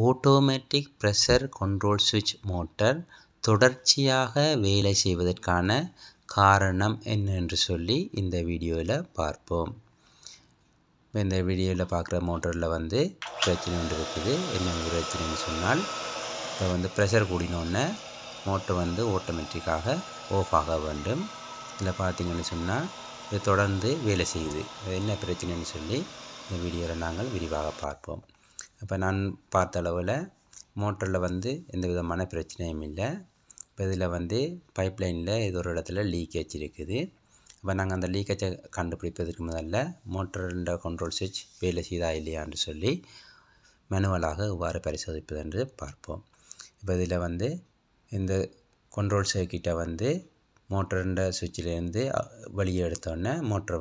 Automatic pressure control சுவிட்ச் motor தொடர்ச்சியாக வேலை செய்வதற்கான காரணம் என்னென்று சொல்லி இந்த வீடியோவில் பார்ப்போம். இந்த வீடியோவில் பார்க்குற மோட்டரில் பிரச்சனை ஒன்று இருக்குது. என்ன பிரச்சனைன்னு சொன்னால், இப்போ ப்ரெஷர் கூடினோடனே மோட்டர் ஆட்டோமேட்டிக்காக ஆஃப் ஆக வேண்டும். இதில் பார்த்திங்கன்னு சொன்னால் இது தொடர்ந்து வேலை செய்யுது. என்ன பிரச்சனைன்னு சொல்லி இந்த வீடியோவில் நாங்கள் விரிவாக பார்ப்போம். இப்போ நான் பார்த்த அளவில் மோட்டரில் எந்த விதமான பிரச்சனையும் இல்லை. இப்போ இதில் பைப்லைனில் ஏதோ ஒரு இடத்துல லீக்கேஜ் இருக்குது. இப்போ நாங்கள் அந்த லீக்கேஜை கண்டுபிடிப்பதற்கு முதல்ல மோட்டரோட கண்ட்ரோல் சுவிட்ச் வேலை செய்தா இல்லையான்னு சொல்லி மேனுவலாக எவ்வாறு பரிசோதிப்பது என்று பார்ப்போம். இப்போ இதில் இந்த கண்ட்ரோல் சர்க்யூட்டை மோட்டரோட சுவிட்சிலேருந்து வெளியே எடுத்தோடனே மோட்டர்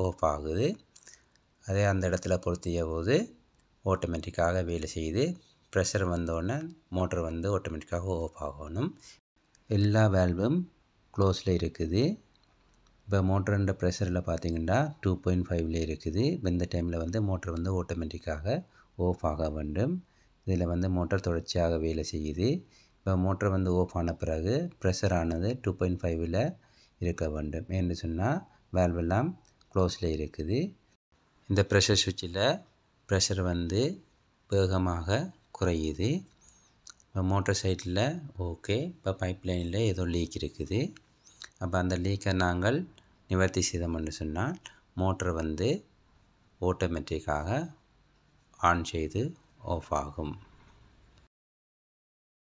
ஆஃப் ஆகுது. அதே அந்த இடத்துல பொருத்திய போது ஆட்டோமேட்டிக்காக வேலை செய்யுது. ப்ரெஷர் வந்தோடனே மோட்டர் ஆட்டோமேட்டிக்காக ஆஃப் ஆகணும். எல்லா வேல்வும் க்ளோஸில் இருக்குது. இப்போ மோட்டரோட ப்ரெஷரில் பார்த்திங்கன்னா 2.5 இருக்குது. இந்த டைமில் மோட்டர் ஆட்டோமேட்டிக்காக ஆஃப் ஆக வேண்டும். இதில் மோட்டர் தொடர்ச்சியாக வேலை செய்யுது. இப்போ மோட்டர் ஆஃப் ஆன பிறகு ப்ரெஷரானது 2.5 இருக்க வேண்டும். என்று சொன்னால் வேல்வெல்லாம் க்ளோஸில் இருக்குது. இந்த ப்ரெஷர் சுவிட்சில் ப்ரெஷர் வேகமாக குறையுது. இப்போ மோட்டர் சைடில் ஓகே. இப்போ பைப்லைனில் ஏதோ லீக் இருக்குது. அப்போ அந்த லீக்கை நாங்கள் நிவர்த்தி செய்தோம்னு சொன்னால் மோட்டர் ஆட்டோமேட்டிக்காக ஆன் செய்து ஆஃப் ஆகும்.